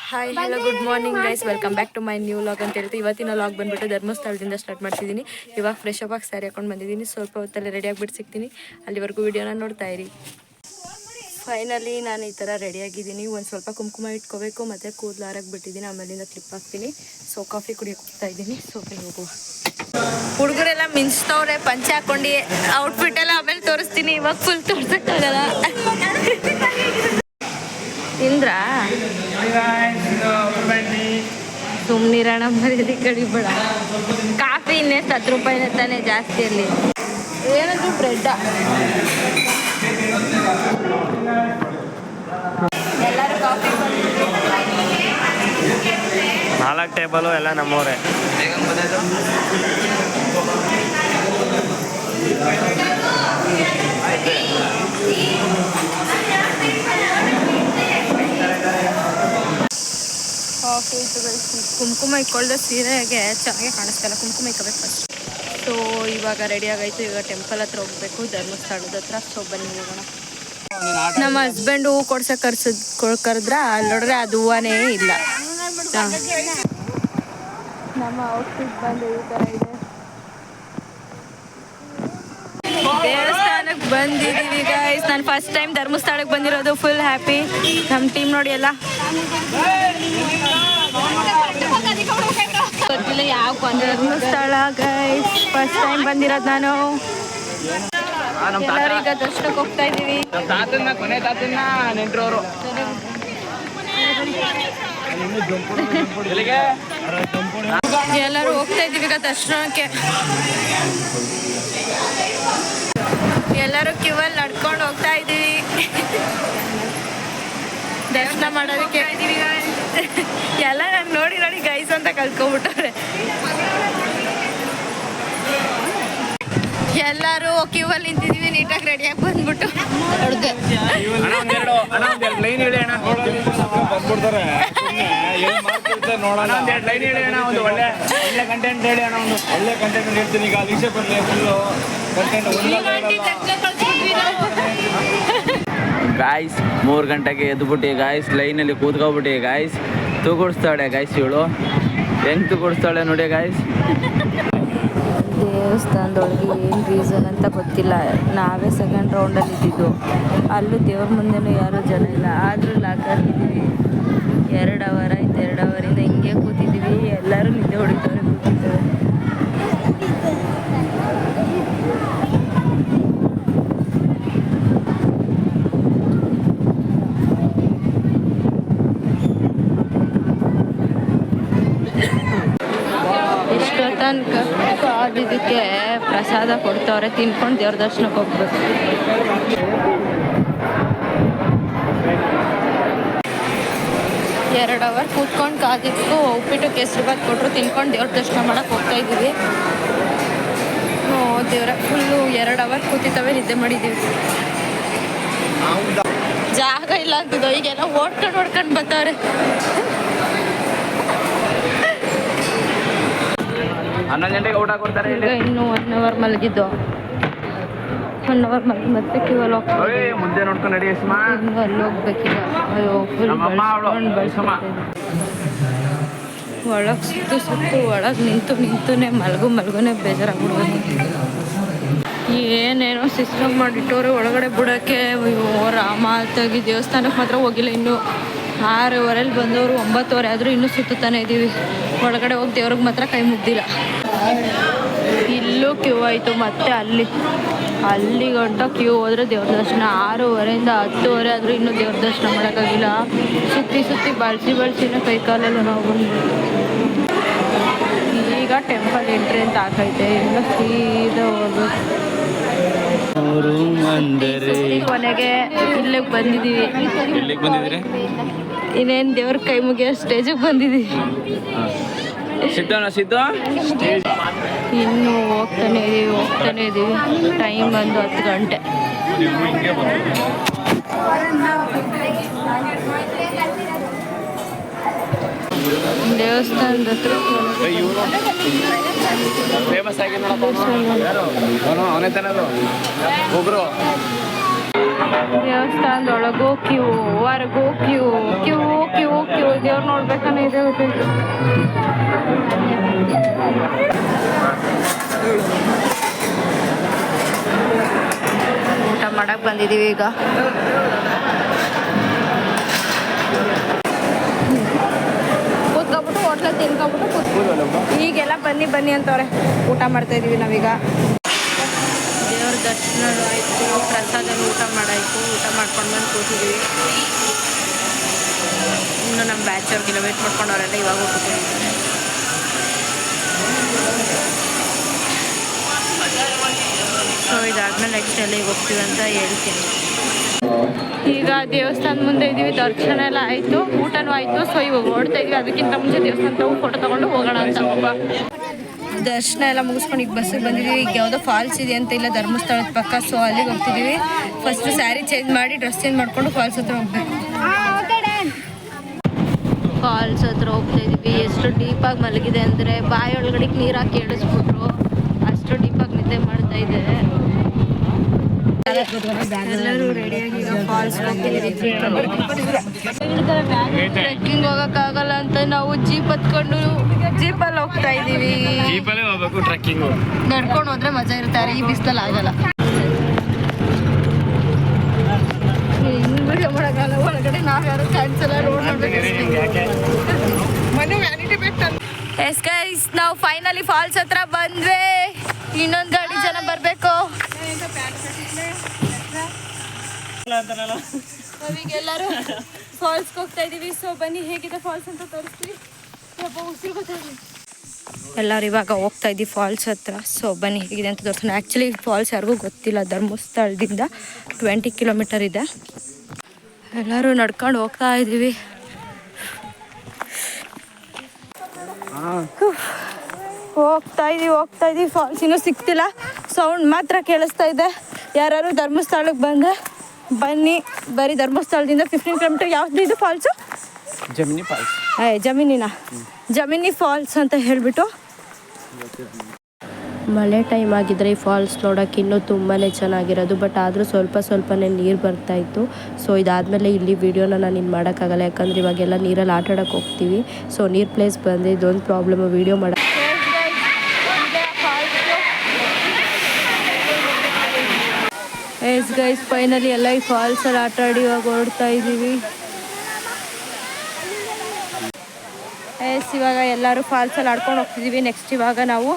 Hi hello good morning guys, welcome back to my new vlog ಅಂತ ಹೇಳ್ತೀವಿ. ಇವತ್ತಿನ log ಬಂದ್ಬಿಟ್ಟು ಧರ್ಮಸ್ಥಳದಿಂದ ಸ್ಟಾರ್ಟ್ ಮಾಡ್ತಿದ್ದೀನಿ. ಇವಾಗ ಫ್ರೆಶ್ ಅಪ್ ಆಗಿ ಸ್ಯಾರಿ ಹಾಕೊಂಡು ಬಂದಿದ್ದೀನಿ. ಸ್ವಲ್ಪ ಹೊತ್ತಲ್ಲಿ ರೆಡಿ ಆಗಿಬಿಟ್ಟು ಸಿಗ್ತೀನಿ. ಅಲ್ಲಿವರೆಗೂ ವಿಡಿಯೋನ ನೋಡ್ತಾ ಇರಿ. ಫೈನಲಿ ನಾನು ಈ ಥರ ರೆಡಿಯಾಗಿದ್ದೀನಿ. ಒಂದು ಸ್ವಲ್ಪ ಕುಂಕುಮ ಇಟ್ಕೋಬೇಕು ಮತ್ತು ಕೂದಲು ಹಾರಕ್ಕೆ ಬಿಟ್ಟಿದ್ದೀನಿ. ಆಮೇಲಿಂದ ಕ್ಲಿಪ್ ಹಾಕ್ತೀನಿ. ಸೊ ಕಾಫಿ ಕುಡಿಯೋಕೆ ಹೋಗ್ತಾ ಇದ್ದೀನಿ. ಸೊ ಹೋಗುವ. ಹುಡುಗರೆಲ್ಲ ಮಿಂಚ್ತವ್ರೆ ಪಂಚೆ ಹಾಕೊಂಡು. ಔಟ್ಫಿಟ್ ಎಲ್ಲ ಆಮೇಲೆ ತೋರಿಸ್ತೀನಿ. ಇವಾಗ ಫುಲ್ ತೋರ್ಸಕ್ಕಾಗಲ್ಲ. ತಿಂದ್ರಾ ಸುಮ್ನಿರೋಣ ಮರ್ಯಾದೆ ಕಡಿಬೇಡ. ಕಾಫಿ ಇನ್ನೆಷ್ಟು 10 ರೂಪಾಯಿನೇ ತಾನೇ ಜಾಸ್ತಿಯಲ್ಲಿ. ಏನಂದ್ರು ಬ್ರೆಡ್ಡ. ಎಲ್ಲರೂ ಕಾಫಿ 4 ಟೇಬಲು ಎಲ್ಲ ನಮ್ಮವರೇ. ಕಾಫಿ ಕುಂಕುಮ ಇಕ್ಕೊಳ್ದೆ ಸೀರೆಗೆ ಚೆನ್ನಾಗಿ ಕಾಣಿಸ್ತಲ್ಲ. ಕುಂಕುಮ ಇಕ್ಕೋಬೇಕು ಫಸ್ಟ್. ಸೊ ಇವಾಗ ರೆಡಿ ಆಗೈತು. ಇವಾಗ ಟೆಂಪಲ್ ಹತ್ರ ಹೋಗ್ಬೇಕು, ಧರ್ಮಸ್ಥಳದ ಹತ್ರ. ಸೊ ಬನ್ನಿ ಹೋಗೋಣ. ನಮ್ಮ ಹಸ್ಬೆಂಡ್ ಹೂವು ಕೊಡ್ಸಕ್ಕೆ ಕರೆದ್ರ ಅಲ್ಲಿ ನೋಡ್ರೆ ಅದು ಹೂವನೇ ಇಲ್ಲ. ನಮ್ಮ ಔಟ್ಫಿಟ್ ಬಂದು ಈ ಥರ ಇದೆ. ದೇವಸ್ಥಾನಕ್ಕೆ ಬಂದಿದ್ದೀವಿ ಗೈಸ್. ನಾನು ಫಸ್ಟ್ ಟೈಮ್ ಧರ್ಮಸ್ಥಳಕ್ಕೆ ಬಂದಿರೋದು. Full happy. ನಮ್ಮ ಟೀಮ್ ನೋಡಿ ಎಲ್ಲ ಗೊತ್ತಿಲ್ಲ ಯಾವ ಧರ್ಮಸ್ಥಳ ಗೈಸ್. ಫಸ್ಟ್ ಟೈಮ್ ಬಂದಿರೋದು ನಾನು. ಎಲ್ಲರೂ ಈಗ ದರ್ಶನಕ್ಕೆ ಹೋಗ್ತಾ ಇದ್ದೀವಿ. ಎಲ್ಲರೂ ಹೋಗ್ತಾ ಇದ್ದೀವಿ ಈಗ ದರ್ಶನಕ್ಕೆ. ಎಲ್ಲರೂ ಕ್ಯೂವಲ್ಲಿ ನಡ್ಕೊಂಡು ಹೋಗ್ತಾ ಇದ್ದೀವಿ ದರ್ಶನ ಮಾಡೋದಕ್ಕೆ. ಎಲ್ಲ ನಾನು ನೋಡಿ ನೋಡಿ ಗೈಸ್ ಅಂತ ಕಲ್ತ್ಕೊಂಡ್ಬಿಟ್ಟವ್ರೆ. ಎಲ್ಲರೂ ಕ್ಯೂವಲ್ಲಿ ನಿಂತಿದ್ದೀವಿ. ನೀಟಾಗಿ ರೆಡಿಯಾಗಿ ಬಂದ್ಬಿಟ್ಟು ಗಾಯ್ಸ್ 3 ಗಂಟೆಗೆ ಎದ್ಬಿಟ್ಟು ಗಾಯ್ಸ್ ಲೈನಲ್ಲಿ ಕೂತ್ಕೊಬಿಟ್ಟು ಗಾಯ್ಸ್ ತೂಗುಡಿಸ್ತಾಳೆ ಗಾಯ್ಸ್. ಇವಳು ಹೆಂಗೆ ತೂಗುಡಿಸ್ತಾಳೆ ನೋಡಿ ಗಾಯ್ಸ್. ದೇವಸ್ಥಾನದೊಳಗೆ ಏನು ರೀಸನ್ ಅಂತ ಗೊತ್ತಿಲ್ಲ. ನಾವೇ ಸೆಕೆಂಡ್ ರೌಂಡಲ್ಲಿ ಇದ್ದಿದ್ದು. ಅಲ್ಲೂ ದೇವ್ರ ಮುಂದೆನೂ ಯಾರೂ ಜನ ಇಲ್ಲ. ಆದರೂ ಲಾಕಲ್ಲಿದ್ದೀವಿ. 2 ಅವರ್ ಆಯ್ತು. 2 ಅವರಿಂದ ಹಿಂಗೆ ಕೂತಿದ್ದೀವಿ. ಎಲ್ಲರೂ ನಿದ್ದೆ ಹೊಡಿತಾರೆ ಕೂತಿದ್ದಾರೆ. ತನಕ ಕಾದಿದ್ದಕ್ಕೆ ಪ್ರಸಾದ ಕೊಡ್ತವ್ರೆ. ತಿನ್ಕೊಂಡು ದೇವ್ರ ದರ್ಶನಕ್ಕೆ ಹೋಗ್ಬೇಕು. ಎರಡು ಅವರ್ ಕೂತ್ಕೊಂಡು ಕಾದಿದ್ದಕ್ಕೂ ಉಪ್ಪಿಟ್ಟು ಕೇಸರಿಬಾತ್ ಕೊಟ್ಟರು. ತಿನ್ಕೊಂಡು ದೇವ್ರ ದರ್ಶನ ಮಾಡಕ್ಕೆ ಹೋಗ್ತಾ ಇದ್ದೀವಿ. ದೇವ್ರ ಫುಲ್ಲು 2 ಅವರ್ ಕೂತಿತ್ತವೆ. ನಿದ್ದೆ ಮಾಡಿದ್ದೀವಿ. ಜಾಗ ಇಲ್ಲ ಅಂತಿದ್ದೋ. ಈಗೆಲ್ಲ ಓಡ್ಕೊಂಡು ಬರ್ತಾವ್ರೆ. 11 ಗಂಟೆಗೆ ಊಟ ಕೊಡ್ತಾರೆ. ಈಗ ಇನ್ನೂ 1 ಅವರ್ ಮಲಗಿದ್ದು. 1 ಅವರ್ ಮಲಗಿ ಮತ್ತೆ ಕ್ಯೂವಲ್ಲಿ ಹೋಗ್ತೀವಿ. ಮುಂದೆ ನೋಡ್ಕೊಂಡು ನಡಿ. ಇನ್ನು ಅಲ್ಲಿ ಹೋಗ್ಬೇಕೀಗ. ಅಯ್ಯೋ ಫುಲ್ ಒಳಗೆ ಸುತ್ತು ಒಳಗೆ ನಿಂತುನೇ ಮಲ್ಗುನೇ ಬೇಜಾರಾಗ್ಬಿಡ್ಬೇಕು. ಏನೇನೋ ಸಿಸ್ಟಮ್ ಮಾಡಿಟ್ಟವ್ರೆ ಒಳಗಡೆ ಬಿಡೋಕ್ಕೆ. ಅಯ್ಯೋ ರಾಮ ತೆಗಿ. ದೇವಸ್ಥಾನಕ್ಕೆ ಮಾತ್ರ ಹೋಗಿಲ್ಲ ಇನ್ನೂ. 6:15 ಬಂದವರು 9:00 ಆದರೂ ಇನ್ನೂ ಸುತ್ತಾನೆ ಇದ್ದೀವಿ. ಒಳಗಡೆ ಹೋಗಿ ದೇವ್ರಿಗೆ ಮಾತ್ರ ಕೈ ಮುಗ್ದಿಲ್ಲ. ಇಲ್ಲೂ ಕ್ಯೂ ಆಯಿತು. ಮತ್ತೆ ಅಲ್ಲಿ ಗಂಟ ಕ್ಯೂ ಹೋದರೆ ದೇವ್ರ ದರ್ಶನ. 6:30 10:00 ಆದರೂ ಇನ್ನೂ ದೇವ್ರ ದರ್ಶನ ಮಾಡೋಕ್ಕಾಗಿಲ್ಲ. ಸುತ್ತಿ ಬಳಸಿನೇ ಕೈ ಕಾಲೆಲ್ಲ ನಾವು ಬಂದ್ಬಿಟ್ಟು. ಈಗ ಟೆಂಪಲ್ ಎಂಟ್ರಿ ಅಂತ ಹಾಕೈತೆ. ಈಗ ಸೀದಾ ಹೋಗ್ಬೇಕು. ಕೊನೆಗೆ ಇಲ್ಲಿಗೆ ಬಂದಿದ್ದೀವಿ. ಇನ್ನೇನು ದೇವ್ರ ಕೈ ಮುಗಿಯೋ ಸ್ಟೇಜಿಗೆ ಬಂದಿದ್ದೀವಿ. ಇನ್ನು ಹೋಗ್ತಾನೆ ಇದೀವಿ. ಟೈಮ್ ಬಂದು 10 ಗಂಟೆ. ದೇವಸ್ಥಾನದ ಹತ್ರ ಫೇಮಸ್ ಆಗಿ ಹೋಗ್ರು. ದೇವಸ್ಥಾನದೊಳಗೂ ಕ್ಯೂ, ಹೊರಗೂ ಕ್ಯೂ. ದೇವ್ರು ನೋಡ್ಬೇಕು ಊಟ ಮಾಡಕ್ಕೆ ಬಂದಿದ್ದೀವಿ ಈಗ. ಕೂತ್ಕೊಬಿಟ್ಟು ಹೋಟ್ಲಲ್ಲಿ ತಿನ್ಕೊಬಿಟ್ಟು ಈಗೆಲ್ಲ ಬನ್ನಿ ಅಂತವ್ರೆ. ಊಟ ಮಾಡ್ತಾ ಇದೀವಿ ನಾವೀಗ. ದೇವ್ರ ದರ್ಶನ ಆಯಿತು, ಪ್ರಸಾದ ಊಟ ಮಾಡಾಯಿತು. ಊಟ ಮಾಡ್ಕೊಂಡು ಬಂದು ಕೂತಿದ್ದೀವಿ. ಇನ್ನು ನಮ್ಮ ಬ್ಯಾಚ್ ಅವ್ರಿಗೆಲ್ಲ ವೇಟ್ ಮಾಡ್ಕೊಂಡು ಅವರೆಲ್ಲ ಇವಾಗ ಹೋಗ್ತಿದ್ದೀವಿ. ಸೊ ಇದಾದ್ಮೇಲೆ ನೆಕ್ಸ್ಟ್ ಎಲ್ಲಿಗೆ ಹೋಗ್ತೀವಿ ಅಂತ ಹೇಳ್ತೀನಿ. ಈಗ ದೇವಸ್ಥಾನದ ಮುಂದೆ ಇದ್ದೀವಿ. ದರ್ಶನ ಎಲ್ಲ ಆಯಿತು, ಊಟನೂ ಆಯಿತು. ಸೊ ಇವಾಗ ಓಡ್ತಾ ಇದೀವಿ. ಅದಕ್ಕಿಂತ ಮುಂಚೆ ದೇವಸ್ಥಾನದ ಫೋಟೋ ತೊಗೊಂಡು ಹೋಗೋಣ ಅಂತ. ದರ್ಶನ ಎಲ್ಲ ಮುಗಿಸ್ಕೊಂಡು ಈಗ ಬಸ್ಸಿಗೆ ಬಂದಿದ್ದೀವಿ. ಈಗ ಯಾವುದೋ ಫಾಲ್ಸ್ ಇದೆ ಅಂತ ಇಲ್ಲ ಧರ್ಮಸ್ಥಳದ ಪಕ್ಕ. ಸೊ ಅಲ್ಲಿಗೆ ಹೋಗ್ತಿದ್ದೀವಿ. ಫಸ್ಟು ಸ್ಯಾರಿ ಚೇಂಜ್ ಮಾಡಿ ಡ್ರೆಸ್ ಚೇಂಜ್ ಮಾಡಿಕೊಂಡು ಫಾಲ್ಸ್ ಹತ್ರ ಹೋಗ್ಬೇಕು. ಫಾಲ್ಸ್ ಹತ್ರ ಹೋಗ್ತಾ ಇದೀವಿ. ಎಷ್ಟು ಡೀಪಾಗಿ ಮಲಗಿದೆ ಅಂದರೆ ಬಾಯಿ ಒಳಗಡೆ ನೀರು ಹಾಕಿ ಎಳಿಸ್ಬಿಟ್ರು. ಅಷ್ಟು ಡೀಪಾಗಿ ನಿದ್ದೆ ಮಾಡ್ತಾ ಇದೆ. ಎಲ್ಲರೂ ರೆಡಿಯಾಗಿ ಈಗ ಫಾಲ್ಸ್ ಹೋಗ್ತಿದ್ದೀವಿ. ಟ್ರೆಕ್ಕಿಂಗ್ ಹೋಗೋಕ್ಕಾಗಲ್ಲ ಅಂತ ನಾವು ಜೀಪ್ ಹತ್ಕೊಂಡು ಜೀಪಲ್ಲಿ ಹೋಗ್ತಾ ಇದ್ದೀವಿ. ನಡ್ಕೊಂಡು ಹೋದ್ರೆ ಮಜಾ ಇರ್ತಾರೆ, ಈ ಬಿಸಿಲಲ್ಲಿ ಆಗಲ್ಲ. ವಿಡಿಯೋ ಮಾಡೋಕ್ಕಲ್ಲ, ಒಳಗಡೆ ನಾವು ಯಾರು ಕ್ಯಾನ್ಸಲ್ ರೋಡ್ ನೋಡ್ಬೇಕು. ಎಸ್ ಗೈಸ್, ನಾವು ಫೈನಲಿ ಫಾಲ್ಸ್ ಹತ್ರ ಬಂದ್ವಿ. ಇನ್ನೊಂದು ಗಾಡಿ ಜನ ಬರಬೇಕು. ನಾವೀಗೆಲ್ಲರೂ ಫಾಲ್ಸ್ಗೆ ಹೋಗ್ತಾ ಇದ್ದೀವಿ. ಸೊ ಬನ್ನಿ, ಹೇಗಿದೆ ಫಾಲ್ಸ್ ಅಂತ ತೋರಿಸ್ತೀವಿ. ಎಲ್ಲರೂ ಇವಾಗ ಹೋಗ್ತಾ ಇದ್ದೀವಿ ಫಾಲ್ಸ್ ಹತ್ರ. ಸೊ ಬನ್ನಿ ಹೇಗಿದೆ ಅಂತ ತೋರಿಸ್ತೀನಿ. ಆ್ಯಕ್ಚುಲಿ ಫಾಲ್ಸ್ ಯಾರಿಗೂ ಗೊತ್ತಿಲ್ಲ. ಧರ್ಮಸ್ಥಳದಿಂದ 20 ಕಿಲೋಮೀಟರ್ ಇದೆ. ಎಲ್ಲರೂ ನಡ್ಕೊಂಡು ಹೋಗ್ತಾ ಇದ್ದೀವಿ. ಹೋಗ್ತಾ ಇದೀವಿ. ಫಾಲ್ಸ್ ಇನ್ನೂ ಸಿಗ್ತಿಲ್ಲ. ಸೌಂಡ್ ಮಾತ್ರ ಕೇಳಿಸ್ತಾ ಇದೆ. ಯಾರು ಧರ್ಮಸ್ಥಳಕ್ಕೆ ಬಂದೆ ಬನ್ನಿ. ಬರೀ ಧರ್ಮಸ್ಥಳದಿಂದ 15 ಕಿಲೋಮೀಟರ್. ಯಾವ್ದು ಇದು ಫಾಲ್ಸು? ಜಮಿನಿ ಫಾಲ್ಸ್ ಅಂತ ಹೇಳಿಬಿಟ್ಟು. ಮಳೆ ಟೈಮ್ ಆಗಿದ್ರೆ ಈ ಫಾಲ್ಸ್ ನೋಡೋಕೆ ಇನ್ನೂ ತುಂಬಾ ಚೆನ್ನಾಗಿರೋದು. ಬಟ್ ಆದರೂ ಸ್ವಲ್ಪನೇ ನೀರು ಬರ್ತಾಯಿತ್ತು. ಸೊ ಇದಾದಮೇಲೆ ಇಲ್ಲಿ ವೀಡಿಯೋನ ನಾನು ಇನ್ನು ಮಾಡೋಕ್ಕಾಗಲ್ಲ, ಯಾಕಂದರೆ ಇವಾಗೆಲ್ಲ ನೀರಲ್ಲಿ ಆಟ ಆಡೋಕ್ಕೆ ಹೋಗ್ತೀವಿ. ಸೊ ನೀರು ಪ್ಲೇಸ್ ಬಂದರೆ ಇದೊಂದು ಪ್ರಾಬ್ಲಮ್, ವೀಡಿಯೋ ಮಾಡೋಕ್ಕೆ. ಎಸ್ ಗೈಸ್, ಫೈನಲಿ ಎಲ್ಲ ಈ ಫಾಲ್ಸಲ್ಲಿ ಆಟ ಆಡಿ ಇವಾಗ ಹೊರಡ್ತಾ ಇದ್ದೀವಿ. ಎಸ್, ಇವಾಗ ಎಲ್ಲರೂ ಫಾಲ್ಸಲ್ಲಿ ಆಡ್ಕೊಂಡು ಹೋಗ್ತಿದ್ದೀವಿ. ನೆಕ್ಸ್ಟ್ ಇವಾಗ ನಾವು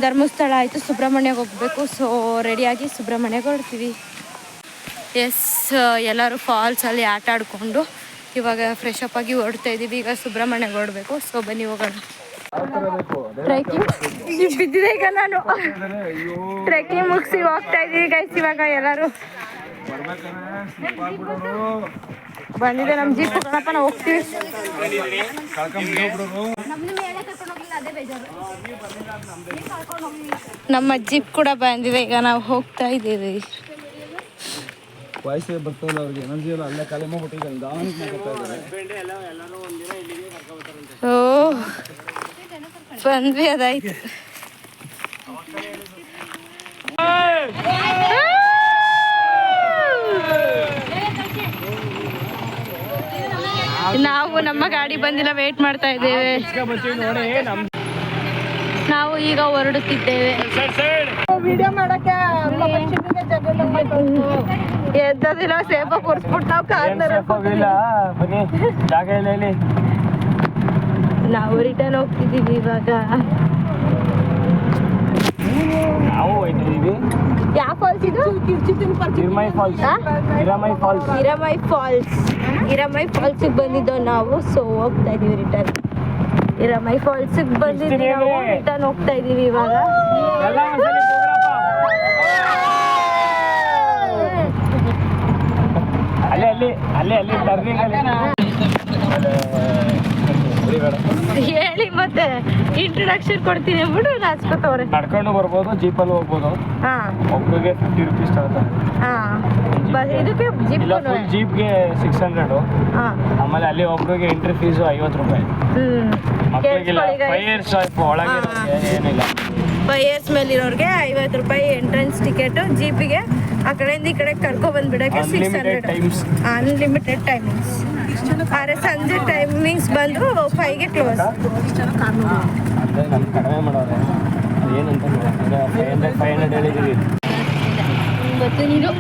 ಧರ್ಮಸ್ಥಳ ಆಯಿತು, ಸುಬ್ರಹ್ಮಣ್ಯಗೆ ಹೋಗಬೇಕು. ಸೊ ರೆಡಿಯಾಗಿ ಸುಬ್ರಹ್ಮಣ್ಯಗೆ ಹೊರಡ್ತೀವಿ. ಎಸ್, ಎಲ್ಲರೂ ಫಾಲ್ಸಲ್ಲಿ ಆಟ ಆಡಿಕೊಂಡು ಇವಾಗ ಫ್ರೆಶ್ ಅಪ್ ಆಗಿ ಹೊರಡ್ತಾ ಇದ್ದೀವಿ. ಈಗ ಸುಬ್ರಹ್ಮಣ್ಯಗೆ ಹೊರಡಬೇಕು. ಸೊ ಬನ್ನಿ ಹೋಗೋಣ. ಟ್ರೆಕ್ಕಿಂಗ್ ಬಿದ್ದಿದೆ. ಈಗ ನಾನು ಟ್ರೆಕ್ಕಿಂಗ್ ಮುಗಿಸಿ ಹೋಗ್ತಾ ಇದ್ದೀವಿ ಗೈಸ್. ಇವಾಗ ಎಲ್ಲರೂ ಬಂದಿದೆ ನಮ್ಮ ಜೀಪ್. ಹೋಗೋಣಪ್ಪ, ನಾವು ಹೋಗ್ತೀವಿ. ನಮ್ಮ ಜೀಪ್ ಕೂಡ ಬಂದಿದೆ. ಈಗ ನಾವು ಹೋಗ್ತಾ ಇದ್ದೀವಿ. ಓ ಬಂದ್ವಿ, ಅದಾಯ್ತು. ನಾವು ನಮ್ಮ ಗಾಡಿ ಬಂದಿಲ್ಲ, ವೇಟ್ ಮಾಡ್ತಾ ಇದ್ದೇವೆ. ನಾವು ಈಗ ಹೊರಡುತ್ತಿದ್ದೇವೆ. ವಿಡಿಯೋ ಮಾಡಕ್ಕೆ ಎದ್ದದಿಲ್ಲ, ಸೇಫ ಕೂರಿಸ್ಬಿಟ್ಟು ನಾವು ನಾವು ರಿಟರ್ನ್ ಹೋಗ್ತಿದ್ದೀವಿ. ಇವಾಗ ಯಾವ ಫಾಲ್ಸ್ ಇದು? ಹಿರಮೈ ಫಾಲ್ಸಿಗೆ ಬಂದಿದ್ದೋ ನಾವು. ಸೊ ಹೋಗ್ತಾ ಇದೀವಿ ರಿಟರ್ನ್. ಹಿರಮೈ ಫಾಲ್ಸಿಗೆ ಬಂದಿದ್ದೀವಿ ನಾವು, ರಿಟರ್ನ್ ಹೋಗ್ತಾ ಇದೀವಿ ಇವಾಗ. ಹೇಳಿ ಮತ್ತೆ ಇಂಟ್ರೊಡಕ್ಷನ್ ಕೊಡ್ತೀನಿ ಅಂದ್ಬಿಟ್ಟು ರಾಜ್ಕೋತವ್ರೆ. ನಡ್ಕೊಂಡು ಬರ್ಬೋದು, ಜೀಪಲ್ಲಿ ಹೋಗ್ಬೋದು. ಒಬ್ಬರಿಗೆ 50 ರೂಪೀಸ್ ತಗೋತಾರೆ. ಇದಕ್ಕೆ ಜೀಪ್ಗೆ 600. ಆಮೇಲೆ ಅಲ್ಲಿ ಒಬ್ಬರಿಗೆ ಎಂಟ್ರಿ ಫೀಸು 50 ರೂಪಾಯಿ. ಮಕ್ಕಳಿಗಿಲ್ಲ, 5 years ಒಳಗೆ ಏನಿಲ್ಲ. 5 years ಮೇಲಿರೋರಿಗೆ 50 ರೂಪಾಯಿ ಎಂಟ್ರೆನ್ಸ್ ಟಿಕೆಟ್. ಜೀಪಿಗೆ ಆ ಕಡೆಯಿಂದ ಈ ಕಡೆ ಕರ್ಕೊ ಬಂದ್ಬಿಡಕ್ಕೆ 600. Unlimited timings. ಆದರೆ ಸಂಜೆ ಟೈಮಿಂಗ್ಸ್ ಬಂದು 5ಗೆ ಕ್ಲೋಸ್. ಅಂದರೆ ನಮ್ಮ ಕಡಿಮೆ ಮಾಡೋರೆ ಏನಂತ ಈಗ 500 ಹೇಳಿದ್ದೀವಿ. ಗೊತ್ತು ನೀನು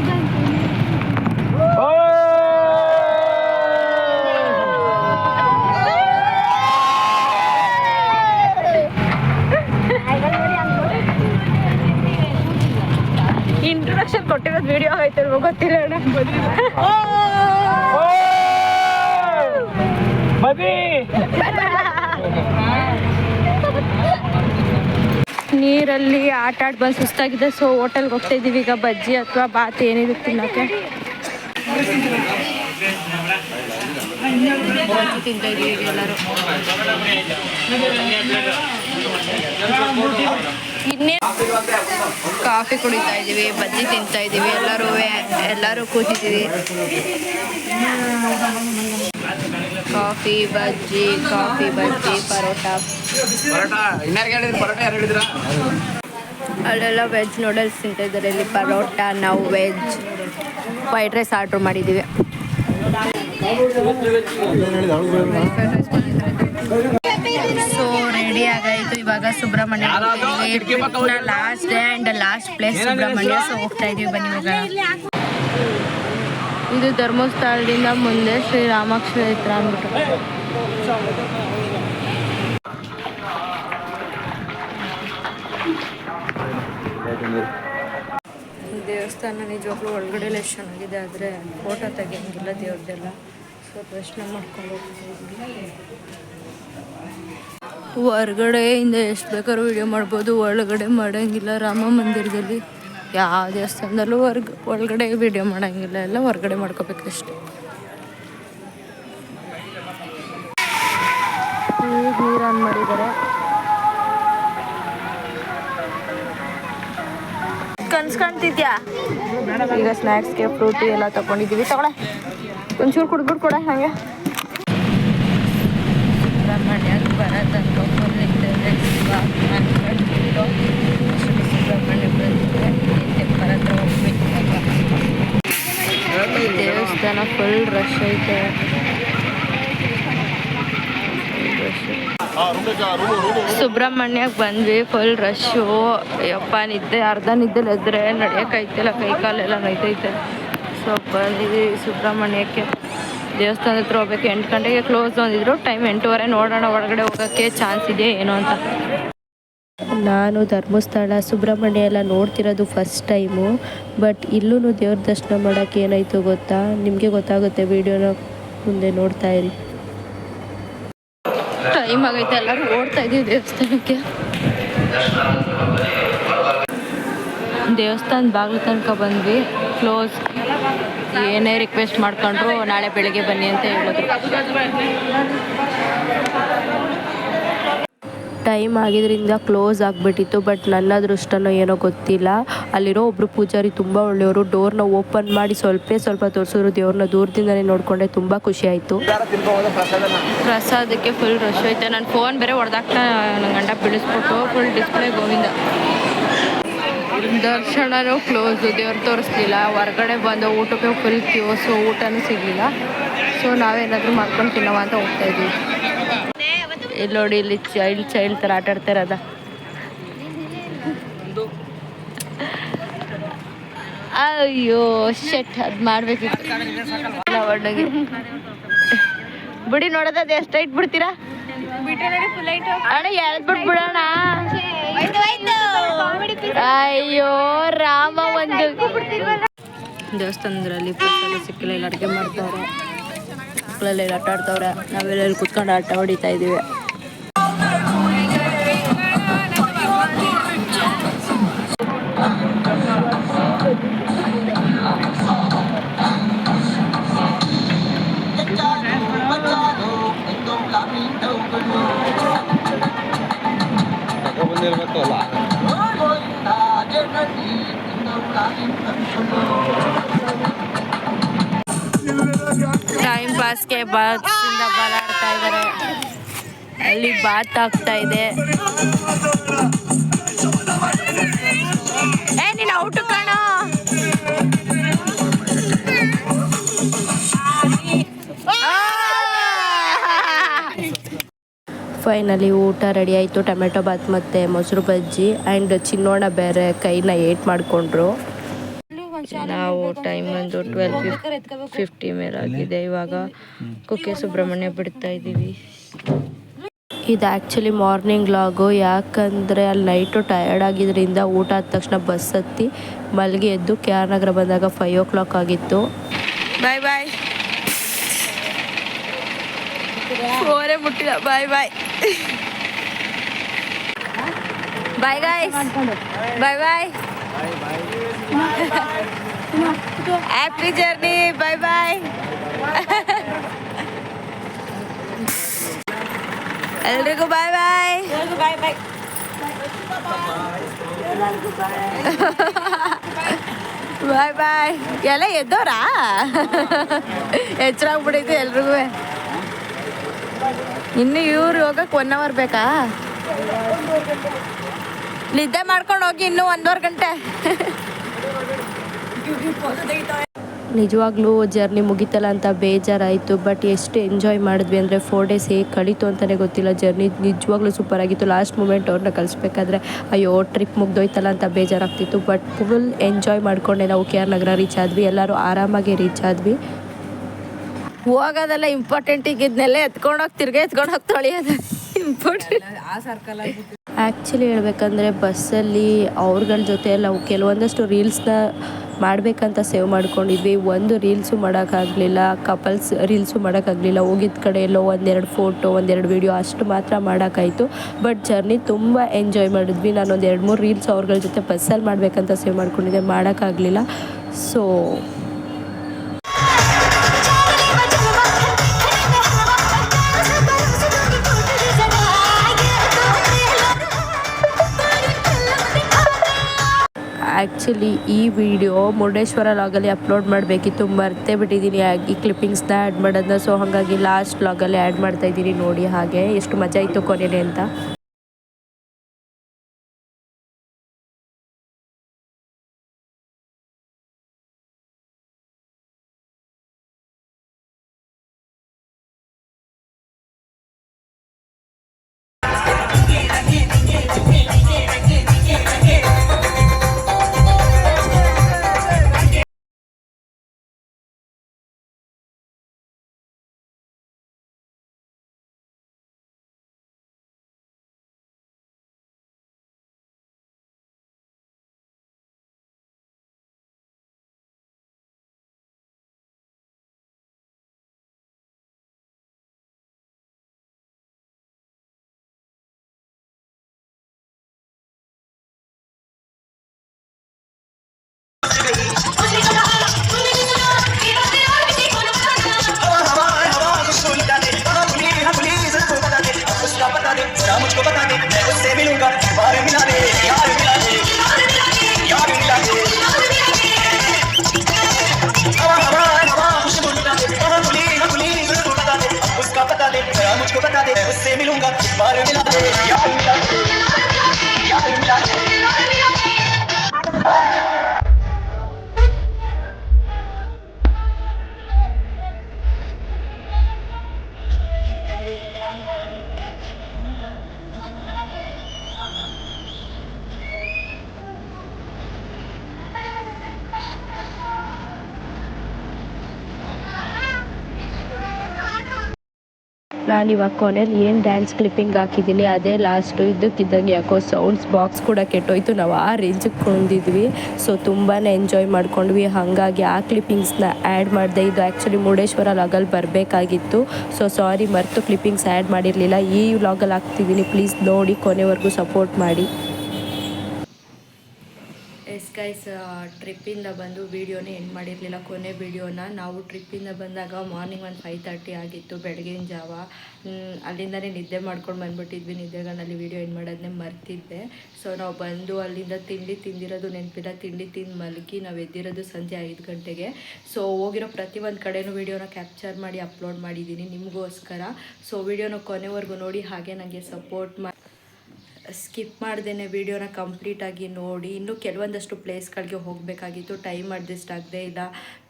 ಇಂಟ್ರೊಡಕ್ಷನ್ ಕೊಟ್ಟಿರೋದು ವಿಡಿಯೋ ಆಯ್ತಲ್ವ ಗೊತ್ತಿಲ್ಲ ಅಣ್ಣ. ನೀರಲ್ಲಿ ಆಟ ಆಡಿ ಬಂದು ಸುಸ್ತಾಗಿದೆ. ಸೊ ಹೋಟೆಲ್ಗೆ ಹೋಗ್ತಾ ಇದ್ದೀವಿ ಈಗ. ಬಜ್ಜಿ ಅಥವಾ ಬಾತ್ ಏನಿದೆ ತಿನ್ನೋಕ್ಕೆ ತಿಂತಾ ಇದ್ದೀವಿ ಎಲ್ಲರೂ. ಇನ್ನೇ ಕಾಫಿ ಕುಡಿತಾ ಇದ್ದೀವಿ, ಬಜ್ಜಿ ತಿಂತಾ ಇದ್ದೀವಿ, ಎಲ್ಲರೂ ಕೂತಿದ್ದೀವಿ. ಕಾಫಿ ಬಜ್ಜಿ ಪರೋಟ. ಅಲ್ಲೆಲ್ಲ ವೆಜ್ ನೂಡಲ್ಸ್ ತಿಂತಾ ಇದ್ದಾರೆ. ಇಲ್ಲಿ ಪರೋಟ, ನಾವು ವೆಜ್ ವೈಟ್ ರೈಸ್ ಆರ್ಡ್ರ್ ಮಾಡಿದ್ದೀವಿ. ಸೊ ರೆಡಿ ಆಗಾಯಿತು. ಇವಾಗ Subrahmanya last day and last place Subrahmanya. So ಹೋಗ್ತಾ ಇದೀವಿ, ಬನ್ನಿ ಹೋಗೋಣ. ಇದು ಧರ್ಮಸ್ಥಳದಿಂದ ಮುಂದೆ ಶ್ರೀರಾಮ ಕ್ಷೇತ್ರ ಅಂದ್ಬಿಟ್ಟು. ದೇವಸ್ಥಾನ ನಿಜವಾಗ್ಲೂ ಒಳಗಡೆ ಎಷ್ಟು ಚೆನ್ನಾಗಿದೆ, ಆದರೆ ಫೋಟೋ ತೆಗಿಯಂಗಿಲ್ಲ ದೇವ್ರದ್ದೆಲ್ಲ. ಸೊ ದರ್ಶನ ಮಾಡ್ಕೊಂಡು ಹೋಗ್ತಾ ಇದ್ದೀವಿ. ಹೊರ್ಗಡೆಯಿಂದ ಎಷ್ಟು ಬೇಕಾದ್ರೂ ವಿಡಿಯೋ ಮಾಡ್ಬೋದು, ಒಳಗಡೆ ಮಾಡೋಂಗಿಲ್ಲ. ರಾಮ ಮಂದಿರದಲ್ಲಿ ಯಾವ ದೇವಸ್ಥಾನದಲ್ಲೂ ಒಳಗಡೆ ವಿಡಿಯೋ ಮಾಡೋಂಗಿಲ್ಲ, ಎಲ್ಲ ಹೊರ್ಗಡೆ ಮಾಡ್ಕೋಬೇಕಷ್ಟೆ. ನೀರು ಆನ್ ಮಾಡಿದ್ದಾರೆ. ಕನ್ಸ್ಕೊಂತಿದ್ಯಾ? ಈಗ ಸ್ನ್ಯಾಕ್ಸ್ಗೆ ಫ್ರೂಟಿ ಎಲ್ಲ ತಗೊಂಡಿದ್ದೀವಿ. ತಗೊಳ ಒಂಚೂರು ಕುಡ್ಬಿಟ್ಟು ಕೊಡ. ಹಾಗೆ ಸುಬ್ರಹ್ಮಣ್ಯ ಬರೋದಂತ ಸುಬ್ರಹ್ಮಣ್ಯ ಬಂದಿದೆ. ಟೆಂಪಲ್ ಹತ್ರ ಹೋಗ್ಬೇಕು. ಈ ದೇವಸ್ಥಾನ ಫುಲ್ ರಶ್ ಐತೆ. ಸುಬ್ರಹ್ಮಣ್ಯಕ್ಕೆ ಬಂದ್ವಿ, ಫುಲ್ ರಶ್ಶು. ಯಪ್ಪ ನಿದ್ದೆ ಅರ್ಧ ನಿದ್ದೆಲಿ ಎದ್ರೆ ನಡೆಯೋಕ್ಕಾಯ್ತಿಲ್ಲ, ಕೈ ಕಾಲೆಲ್ಲ ನೋಯ್ತೈತೆ. ಸೊ ಬಂದಿದ್ವಿ ಸುಬ್ರಹ್ಮಣ್ಯಕ್ಕೆ. ದೇವಸ್ಥಾನದ ಹತ್ರ ಹೋಗ್ಬೇಕು. 8 ಗಂಟೆಗೆ ಕ್ಲೋಸ್ ಅಂದಿದ್ರು, ಟೈಮ್ 8:15. ನೋಡೋಣ ಒಳಗಡೆ ಹೋಗೋಕ್ಕೆ ಚಾನ್ಸ್ ಇದೆ ಏನೋ ಅಂತ. ನಾನು ಧರ್ಮಸ್ಥಳ ಸುಬ್ರಹ್ಮಣ್ಯ ಎಲ್ಲ ನೋಡ್ತಿರೋದು ಫಸ್ಟ್ ಟೈಮು. ಬಟ್ ಇಲ್ಲೂ ದೇವ್ರ ದರ್ಶನ ಮಾಡೋಕ್ಕೆ ಏನಾಯಿತು ಗೊತ್ತಾ, ನಿಮಗೆ ಗೊತ್ತಾಗುತ್ತೆ, ವಿಡಿಯೋನ ಮುಂದೆ ನೋಡ್ತಾ ಇರಿ. ಟೈಮ್ ಆಗೈತೆ, ಎಲ್ಲರೂ ಓಡ್ತಾ ಇದ್ದೀವಿ ದೇವಸ್ಥಾನಕ್ಕೆ. ದೇವಸ್ಥಾನದ ಬಾಗಿಲು ತನಕ ಬಂದ್ವಿ, ಕ್ಲೋಸ್. ಏನೇ ರಿಕ್ವೆಸ್ಟ್ ಮಾಡ್ಕೊಂಡ್ರು ನಾಳೆ ಬೆಳಗ್ಗೆ ಬನ್ನಿ ಅಂತ ಹೇಳಿದ್ರು. ಟೈಮ್ ಆಗಿದ್ರಿಂದ ಕ್ಲೋಸ್ ಆಗಿಬಿಟ್ಟಿತ್ತು. ಬಟ್ ನನ್ನ ಅದೃಷ್ಟನೋ ಏನೋ ಗೊತ್ತಿಲ್ಲ, ಅಲ್ಲಿರೋ ಒಬ್ಬರು ಪೂಜಾರಿ ತುಂಬ ಒಳ್ಳೆಯವರು. ಡೋರ್ನ ಓಪನ್ ಮಾಡಿ ಸ್ವಲ್ಪ ತೋರಿಸಿದ್ರು. ದೇವ್ರನ್ನ ದೂರದಿಂದನೇ ನೋಡಿಕೊಂಡೆ, ತುಂಬ ಖುಷಿ ಆಯಿತು. ಪ್ರಸಾದಕ್ಕೆ ಫುಲ್ ರಶ್ ಐತೆ. ನನ್ನ ಫೋನ್ ಬೇರೆ ಹೊಡೆದಾಕ್ತಾ ನನ್ನ ಗಂಡ ಬೀಳಿಸ್ಬಿಟ್ಟು ಫುಲ್ ಡಿಸ್ಪ್ಲೇ ಗೋವಿಂದ. ದರ್ಶನನೂ ಕ್ಲೋಸು, ದೇವ್ರು ತೋರಿಸ್ಲಿಲ್ಲ. ಹೊರಗಡೆ ಬಂದು ಊಟಕ್ಕೆ ಫುಲ್ ಕ್ಯೂಸು, ಊಟನೂ ಸಿಗಲಿಲ್ಲ. ಸೊ ನಾವೇನಾದರೂ ಮಾಡ್ಕೊಂಡು ತಿನ್ನೋವ ಅಂತ ಹೋಗ್ತಾ ಇದ್ದೀವಿ. ಇಲ್ಲಿ ನೋಡಿ, ಇಲ್ಲಿ ಚೈಲ್ಡ್ ಥರ ಆಟ ಆಡ್ತಾ ಇರೋದ. ಅಯ್ಯೋ ಶೆಟ್, ಅದು ಮಾಡಬೇಕಿತ್ತು ಒಳಗೆ. ಬಿಡಿ ನೋಡೋದು, ಅದು ಎಷ್ಟು ಹೈಟ್ ಬಿಡ್ತೀರಾ ಅಣ್ಣ? ಎಳ್ದು ಬಿಟ್ಬಿಡೋಣ. ಅಯ್ಯೋ ರಾಮ. ಒಂದು ದೇವಸ್ಥಾನದಲ್ಲಿ ಪ್ರಸಾದ ಸಿಕ್ಕಿಲ್ಲ, ಇಲ್ಲಿ ಅಡುಗೆ ಮಾಡ್ತಾವ್ರೆ, ಮಕ್ಕಳೆಲ್ಲ ಆಟ ಆಡ್ತಾವ್ರೆ. ನಾವೆಲ್ಲ ಕುತ್ಕೊಂಡು ಆಟ ಹೊಡಿತಾ ಇದ್ದೀವಿ. ಟೈಮ್ ಪಾಸ್ಗೆ ಬಾತ್ಸಿಂದ ಬಲಾಡ್ತಾ ಇದ್ದಾರೆ. ಅಲ್ಲಿ ಬಾತ್ ಆಗ್ತಾ ಇದೆ. ನೀನು ಔಟು ಕಾಣೋ. ಫೈನಲಿ ಊಟ ರೆಡಿ ಆಯಿತು. ಟೊಮೆಟೊ ಬಾತ್ ಮತ್ತು ಮೊಸರು ಬಜ್ಜಿ ಆ್ಯಂಡ್ ಚಿನ್ನೋಣ ಬೇರೆ ಕೈನ ಏಟ್ ಮಾಡಿಕೊಂಡ್ರು. ನಾವು ಟೈಮ್ ಒಂದು 12:50 ಮೇಲಾಗಿದೆ. ಇವಾಗ ಕುಕ್ಕೆ ಸುಬ್ರಹ್ಮಣ್ಯ ಬಿಡ್ತಾ ಇದ್ದೀವಿ. ಇದು ಆ್ಯಕ್ಚುಲಿ ಮಾರ್ನಿಂಗ್ ಲಾಗು, ಯಾಕಂದರೆ ಅಲ್ಲಿ ನೈಟು ಟಯರ್ಡ್ ಆಗಿದ್ದರಿಂದ ಊಟ ಆದ ತಕ್ಷಣ ಬಸ್ ಹತ್ತಿ ಮಲ್ಗೆ ಎದ್ದು ಕೆ ಆರ್ ನಗರ ಬಂದಾಗ 5 o'clock ಆಗಿತ್ತು. ಬಾಯ್ ಬಾಯ್. ಫೋರೇ ಮುಟ್ಟಿಲ್ಲ. Bye bye. Bye guys. Bye bye. Happy journey. Bye bye. ಎಲ್ರಿಗೂ bye bye. Bye bye. Bye ಬಾಯ್. ಎಲ್ಲ ಎದ್ದೋರಾ? ಎಚ್ಚರಾಗ್ಬಿಡೈತೆ ಎಲ್ರಿಗೂ. ಇನ್ನು ಇವ್ರು ಹೋಗಕ್ಕೆ 1 hour ಬೇಕಾ? ನಿದ್ದೆ ಮಾಡ್ಕೊಂಡು ಹೋಗಿ ಇನ್ನೂ 1.5 ಗಂಟೆ. ನಿಜವಾಗ್ಲೂ ಜರ್ನಿ ಮುಗಿತಲ್ಲ ಅಂತ ಬೇಜಾರಾಯಿತು. ಬಟ್ ಎಷ್ಟು ಎಂಜಾಯ್ ಮಾಡಿದ್ವಿ ಅಂದರೆ 4 days ಹೇಗೆ ಕಳೀತು ಅಂತಲೇ ಗೊತ್ತಿಲ್ಲ. ಜರ್ನಿ ನಿಜವಾಗ್ಲೂ ಸೂಪರ್ ಆಗಿತ್ತು. ಲಾಸ್ಟ್ ಮೂಮೆಂಟ್ ಅವ್ರನ್ನ ಕಳಿಸ್ಬೇಕಾದ್ರೆ ಅಯ್ಯೋ ಟ್ರಿಪ್ ಮುಗ್ದೋಯ್ತಲ್ಲ ಅಂತ ಬೇಜಾರಾಗ್ತಿತ್ತು. ಬಟ್ ಫುಲ್ ಎಂಜಾಯ್ ಮಾಡಿಕೊಂಡೆ ನಾವು ಕೆ ಆರ್ ನಗರ ರೀಚ್ ಆದ್ವಿ. ಎಲ್ಲರೂ ಆರಾಮಾಗಿ ರೀಚ್ ಆದ್ವಿ. ಹೋಗೋದೆಲ್ಲ ಇಂಪಾರ್ಟೆಂಟ್. ಈಗ ಇದನ್ನೆಲ್ಲ ಎತ್ಕೊಂಡೋಗಿ ತೊಳೆಯೋದು ಇಂಪಾರ್ಟೆಂಟ್. ಆ್ಯಕ್ಚುಲಿ ಹೇಳ್ಬೇಕಂದ್ರೆ ಬಸ್ಸಲ್ಲಿ ಅವ್ರಗಳ ಜೊತೆ ನಾವು ಕೆಲವೊಂದಷ್ಟು ರೀಲ್ಸ್ನ ಮಾಡಬೇಕಂತ ಸೇವ್ ಮಾಡ್ಕೊಂಡಿದ್ವಿ. ಒಂದು ರೀಲ್ಸು ಮಾಡೋಕ್ಕಾಗಲಿಲ್ಲ, ಕಪಲ್ಸ್ ರೀಲ್ಸು ಮಾಡೋಕ್ಕಾಗಲಿಲ್ಲ. ಹೋಗಿದ್ದ ಕಡೆ ಎಲ್ಲೋ 1-2 ಫೋಟೋ 1-2 ವೀಡಿಯೋ ಅಷ್ಟು ಮಾತ್ರ ಮಾಡೋಕ್ಕಾಯಿತು. ಬಟ್ ಜರ್ನಿ ತುಂಬ ಎಂಜಾಯ್ ಮಾಡಿದ್ವಿ. ನಾನೊಂದು 2-3 ರೀಲ್ಸ್ ಅವ್ರಗಳ ಜೊತೆ ಬಸ್ಸಲ್ಲಿ ಮಾಡಬೇಕಂತ ಸೇವ್ ಮಾಡ್ಕೊಂಡಿದ್ದೆ, ಮಾಡೋಕ್ಕಾಗಲಿಲ್ಲ. ಸೊ ಆ್ಯಕ್ಚುಲಿ ಈ ವಿಡಿಯೋ ಮುರುಡೇಶ್ವರ ಲಾಗಲ್ಲಿ ಅಪ್ಲೋಡ್ ಮಾಡಬೇಕಿತ್ತು, ಮರ್ತೇ ಬಿಟ್ಟಿದ್ದೀನಿ ಈ ಕ್ಲಿಪ್ಪಿಂಗ್ಸ್ನ ಆ್ಯಡ್ ಮಾಡೋದನ್ನ. ಸೊ ಹಾಗಾಗಿ ಲಾಸ್ಟ್ ಲಾಗಲ್ಲಿ ಆ್ಯಡ್ ಮಾಡ್ತಾಯಿದ್ದೀನಿ. ನೋಡಿ ಹಾಗೆ ಎಷ್ಟು ಮಜಾ ಇತ್ತು ಕೊನೆಯೇ ಅಂತ. मुझको बता दे उससे मिलूंगा बार मिला दे यार मिला दे यार मिला दे ನಾನಿವಾಗ ಕೊನೆಯಲ್ಲಿ ಏನು ಡ್ಯಾನ್ಸ್ ಕ್ಲಿಪ್ಪಿಂಗ್ ಹಾಕಿದ್ದೀನಿ ಅದೇ ಲಾಸ್ಟು. ಇದ್ದಕ್ಕಿದ್ದಂಗೆ ಯಾಕೋ ಸೌಂಡ್ಸ್ ಬಾಕ್ಸ್ ಕೂಡ ಕೆಟ್ಟೋಯ್ತು. ನಾವು ಆ ರೇಂಜಿಗೆ ಕುಣಿದಿದ್ವಿ. ಸೊ ತುಂಬಾ ಎಂಜಾಯ್ ಮಾಡ್ಕೊಂಡ್ವಿ. ಹಾಗಾಗಿ ಆ ಕ್ಲಿಪ್ಪಿಂಗ್ಸ್ನ ಆ್ಯಡ್ ಮಾಡಿದೆ. ಇದು ಆ್ಯಕ್ಚುಲಿ ಮುರುಡೇಶ್ವರ ಲಾಗಲ್ಲಿ ಬರಬೇಕಾಗಿತ್ತು. ಸೊ ಸಾರಿ, ಮರೆತು ಕ್ಲಿಪ್ಪಿಂಗ್ಸ್ ಆ್ಯಡ್ ಮಾಡಿರಲಿಲ್ಲ. ಈ ವ್ಲಾಗಲ್ಲಿ ಹಾಕ್ತಿದ್ದೀನಿ, ಪ್ಲೀಸ್ ನೋಡಿ ಕೊನೆವರೆಗೂ ಸಪೋರ್ಟ್ ಮಾಡಿ. ಗೈಸ್, ಟ್ರಿಪ್ಪಿಂದ ಬಂದು ವೀಡಿಯೋನೇ ಎಂಡ್ ಮಾಡಿರಲಿಲ್ಲ. ಕೊನೆ ವೀಡಿಯೋನ ನಾವು ಟ್ರಿಪ್ಪಿಂದ ಬಂದಾಗ ಮಾರ್ನಿಂಗ್ 5:30 ಆಗಿತ್ತು, ಬೆಳಗಿನ ಜಾವ. ಅಲ್ಲಿಂದನೇ ನಿದ್ದೆ ಮಾಡ್ಕೊಂಡು ಬಂದುಬಿಟ್ಟಿದ್ವಿ. ನಿದ್ದೆಗಾನಲ್ಲಿ ವೀಡಿಯೋ ಎಂಡ್ ಮಾಡೋದನ್ನೇ ಮರ್ತಿದ್ದೆ. ಸೊ ನಾವು ಬಂದು ಅಲ್ಲಿಂದ ತಿಂದಿರೋದು ನೆನಪಿಲ್ಲ. ತಿಂದು ಮಲಗಿ ನಾವು ಎದ್ದಿರೋದು ಸಂಜೆ 5 ಗಂಟೆಗೆ. ಸೊ ಹೋಗಿರೋ ಪ್ರತಿಯೊಂದು ಕಡೆನೂ ವೀಡಿಯೋನ ಕ್ಯಾಪ್ಚರ್ ಮಾಡಿ ಅಪ್ಲೋಡ್ ಮಾಡಿದ್ದೀನಿ ನಿಮಗೋಸ್ಕರ. ಸೊ ವೀಡಿಯೋನ ಕೊನೆವರೆಗೂ ನೋಡಿ, ಹಾಗೆ ನನಗೆ ಸಪೋರ್ಟ್ ಮಾಡಿ. ಸ್ಕಿಪ್ ಮಾಡ್ದೇ ವೀಡಿಯೋನ ಕಂಪ್ಲೀಟಾಗಿ ನೋಡಿ. ಇನ್ನೂ ಕೆಲವೊಂದಷ್ಟು ಪ್ಲೇಸ್ಗಳಿಗೆ ಹೋಗಬೇಕಾಗಿತ್ತು, ಟೈಮ್ ಅಡ್ಜಸ್ಟ್ ಆಗದೆ ಇಲ್ಲ,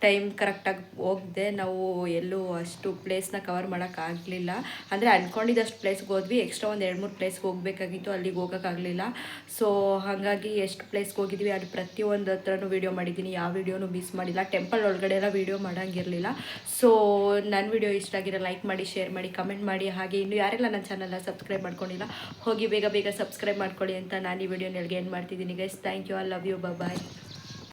ಟೈಮ್ ಕರೆಕ್ಟಾಗಿ ಹೋಗದೆ ನಾವು ಎಲ್ಲೂ ಅಷ್ಟು ಪ್ಲೇಸ್ನ ಕವರ್ ಮಾಡೋಕ್ಕಾಗಲಿಲ್ಲ. ಅಂದರೆ ಅಂದ್ಕೊಂಡಿದ್ದಷ್ಟು ಪ್ಲೇಸ್ಗೆ ಹೋದ್ವಿ, ಎಕ್ಸ್ಟ್ರಾ ಒಂದು 2-3 ಪ್ಲೇಸ್ಗೆ ಹೋಗಬೇಕಾಗಿತ್ತು, ಅಲ್ಲಿಗೆ ಹೋಗೋಕ್ಕಾಗಲಿಲ್ಲ. ಸೊ ಹಾಗಾಗಿ ಎಷ್ಟು ಪ್ಲೇಸ್ಗೆ ಹೋಗಿದ್ವಿ ಅದು ಪ್ರತಿಯೊಂದು ಹತ್ರನೂ ವೀಡಿಯೋ ಮಾಡಿದ್ದೀನಿ, ಯಾವ ವೀಡಿಯೋನೂ ಮಿಸ್ ಮಾಡಿಲ್ಲ. ಟೆಂಪಲ್ ಒಳಗಡೆ ಎಲ್ಲ ವೀಡಿಯೋ ಮಾಡೋಂಗಿರಲಿಲ್ಲ. ಸೊ ನನ್ನ ವೀಡಿಯೋ ಇಷ್ಟ ಆಗಿರೋ ಲೈಕ್ ಮಾಡಿ, ಶೇರ್ ಮಾಡಿ, ಕಮೆಂಟ್ ಮಾಡಿ. ಹಾಗೆ ಇನ್ನೂ ಯಾರೆಲ್ಲ ನನ್ನ ಚಾನಲ್ನ ಸಬ್ಸ್ಕ್ರೈಬ್ ಮಾಡ್ಕೊಂಡಿಲ್ಲ ಹೋಗಿ ಬೇಗ ಬೇಗ ಸಬ್ಸ್ಕ್ರೈಬ್ ಮಾಡ್ಕೊಳ್ಳಿ ಅಂತ ನಾನು ಈ ವಿಡಿಯೋನ ಎಲ್ಗೆ ಏನು ಮಾಡ್ತಿದ್ದೀನಿ guys. Thank you, I love you, bye.